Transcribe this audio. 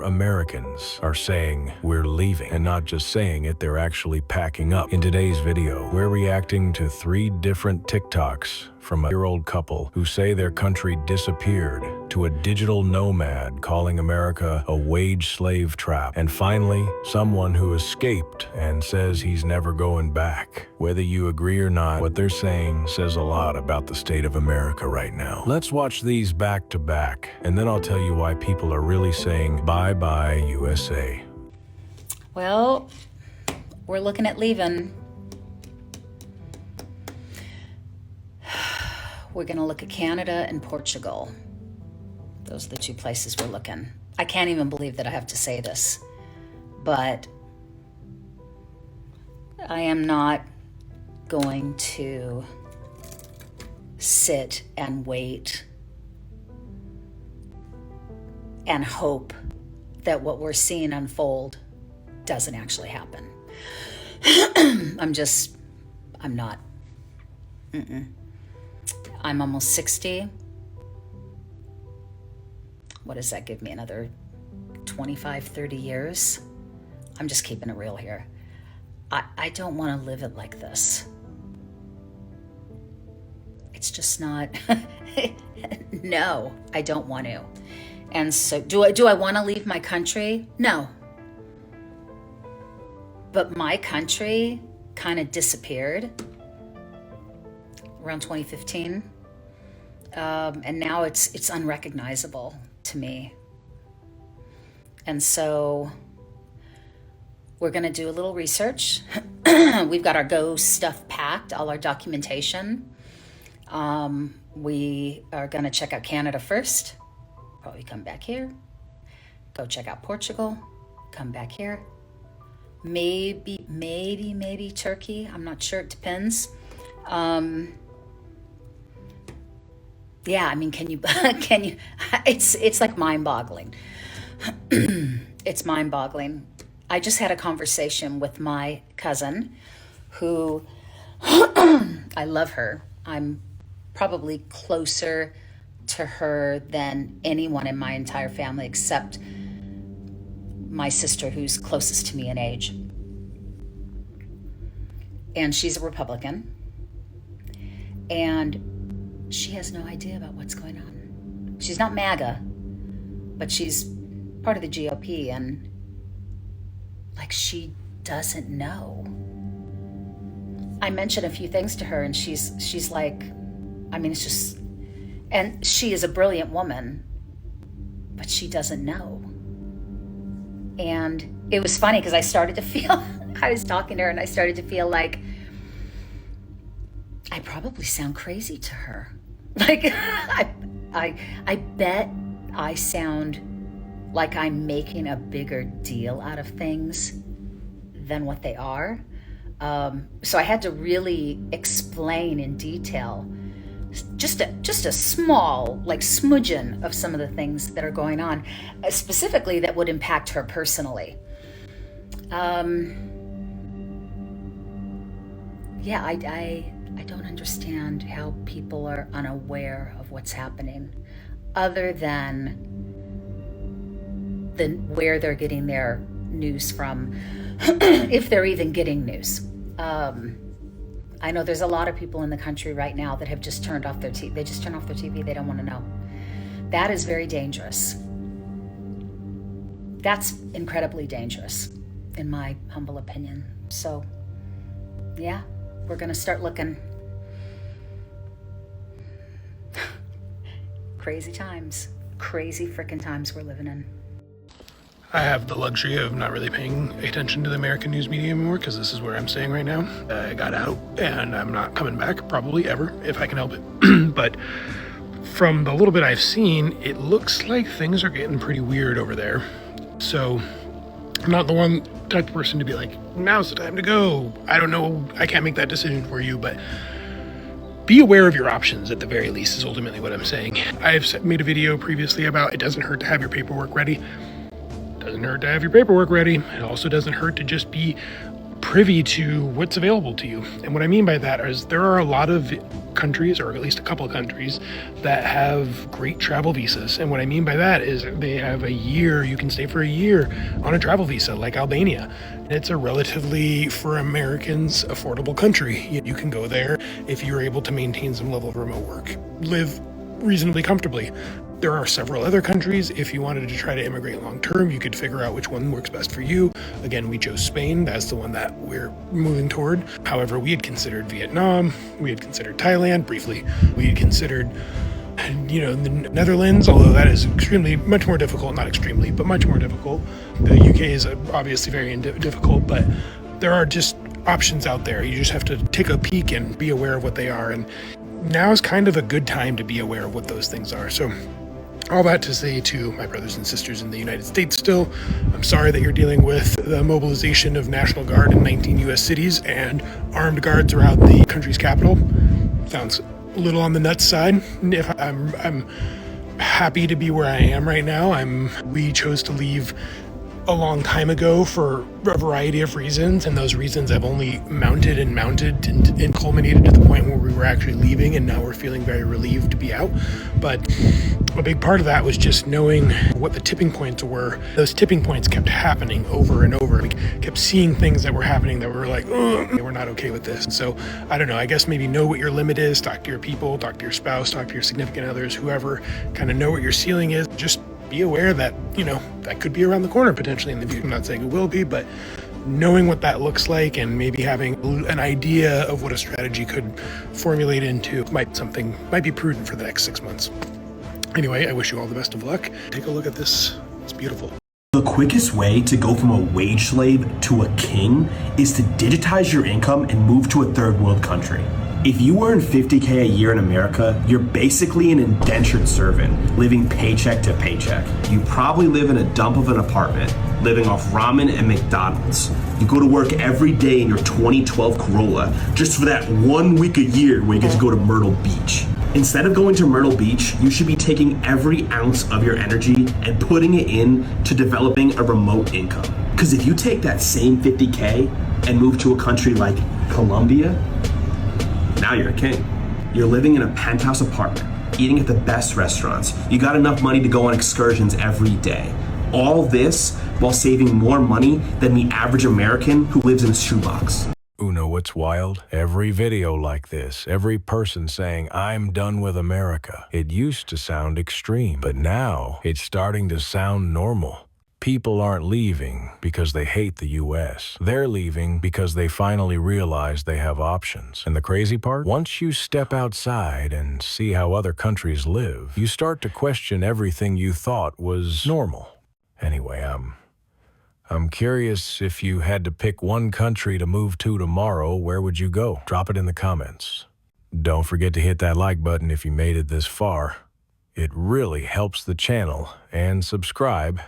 Americans are saying we're leaving, and not just saying it, they're actually packing up. In today's video, we're reacting to 3 different TikToks from a year-old couple who say their country disappeared, to a digital nomad calling America a wage slave trap, and finally, someone who escaped and says he's never going back. Whether you agree or not, what they're saying says a lot about the state of America right now. Let's watch these back to back, and then I'll tell you why people are really saying bye-bye USA. Well, we're looking at leaving. We're going to look at Canada and Portugal. Those are the 2 places we're looking. I can't even believe that I have to say this, but I am not going to sit and wait and hope that what we're seeing unfold doesn't actually happen. I'm not. I'm almost 60. What does that give me? Another 25, 30 years? I'm just keeping it real here. I don't want to live it like this. It's just not. No, I don't want to. And so do I want to leave my country? No. But my country kind of disappeared around 2015. And now it's unrecognizable to me. And so we're going to do a little research. We've got our Go stuff packed, all our documentation. We are going to check out Canada first. Probably come back here. Go check out Portugal. Come back here. Maybe Turkey. I'm not sure. It depends. Yeah, I mean, can you, it's like mind-boggling. It's mind-boggling. I just had a conversation with my cousin who, I love her. I'm probably closer to her than anyone in my entire family except my sister, who's closest to me in age. And she's a Republican. And she has no idea about what's going on. She's not MAGA, but she's part of the GOP, and like, she doesn't know. I mentioned a few things to her, and she's like, I mean, it's just, and she is a brilliant woman, but she doesn't know. And it was funny because I started to feel, I was talking to her and I started to feel like I probably sound crazy to her. Like, I bet I sound like I'm making a bigger deal out of things than what they are. So I had to really explain in detail just a small, like, smudgeon of some of the things that are going on, specifically that would impact her personally. Yeah, I don't understand how people are unaware of what's happening, other than where they're getting their news from, if they're even getting news. I know there's a lot of people in the country right now that have just turned off their TV. They just turn off their TV. They don't want to know. That is very dangerous. That's incredibly dangerous, in my humble opinion. So, yeah, we're going to start looking. Crazy times. Crazy frickin' times we're living in. I have the luxury of not really paying attention to the American news media anymore because this is where I'm staying right now. I got out and I'm not coming back, probably ever, if I can help it. But from the little bit I've seen, it looks like things are getting pretty weird over there. So I'm not the one type of person to be like, now's the time to go. I don't know, I can't make that decision for you, but be aware of your options at the very least is ultimately what I'm saying. I've made a video previously about it doesn't hurt to have your paperwork ready. Doesn't hurt to have your paperwork ready. It also doesn't hurt to just be privy to what's available to you. And what I mean by that is there are a lot of countries, or at least a couple of countries, that have great travel visas. And what I mean by that is they have a year, you can stay for a year on a travel visa, like Albania. And it's a relatively, for Americans, affordable country. You can go there if you're able to maintain some level of remote work, live reasonably comfortably. There are several other countries. If you wanted to try to immigrate long term, you could figure out which one works best for you. Again, we chose Spain. That's the one that we're moving toward. However, we had considered Vietnam. We had considered Thailand briefly. We had considered, the Netherlands, although that is much more difficult, not extremely, but much more difficult. The UK is obviously very difficult, but there are just options out there. You just have to take a peek and be aware of what they are. And now is kind of a good time to be aware of what those things are. So all that to say to my brothers and sisters in the United States still, I'm sorry that you're dealing with the mobilization of National Guard in 19 U.S. cities and armed guards around the country's capital. Sounds a little on the nuts side. If I'm happy to be where I am right now. We chose to leave a long time ago for a variety of reasons, and those reasons have only mounted and culminated to the point where we were actually leaving, and now we're feeling very relieved to be out. But a big part of that was just knowing what the tipping points were. Those tipping points kept happening over and over. We kept seeing things that were happening that were like, we're not okay with this. So I don't know, I guess maybe know what your limit is, talk to your people, talk to your spouse, talk to your significant others, whoever, kind of know what your ceiling is. Just be aware that, that could be around the corner potentially in the future. I'm not saying it will be, but knowing what that looks like and maybe having an idea of what a strategy could formulate into might be prudent for the next 6 months. Anyway, I wish you all the best of luck. Take a look at this. It's beautiful. The quickest way to go from a wage slave to a king is to digitize your income and move to a third world country. If you earn $50K a year in America, you're basically an indentured servant, living paycheck to paycheck. You probably live in a dump of an apartment, living off ramen and McDonald's. You go to work every day in your 2012 Corolla, just for that 1 week a year where you get to go to Myrtle Beach. Instead of going to Myrtle Beach, you should be taking every ounce of your energy and putting it in to developing a remote income. Because if you take that same $50K and move to a country like Colombia, now you're a king. You're living in a penthouse apartment, eating at the best restaurants. You got enough money to go on excursions every day. All this while saving more money than the average American who lives in a shoebox. Know what's wild? Every video like this, every person saying, I'm done with America. It used to sound extreme, but now it's starting to sound normal. People aren't leaving because they hate the U.S. They're leaving because they finally realize they have options. And the crazy part? Once you step outside and see how other countries live, you start to question everything you thought was normal. Anyway, I'm curious, if you had to pick one country to move to tomorrow, where would you go? Drop it in the comments. Don't forget to hit that like button if you made it this far. It really helps the channel, and subscribe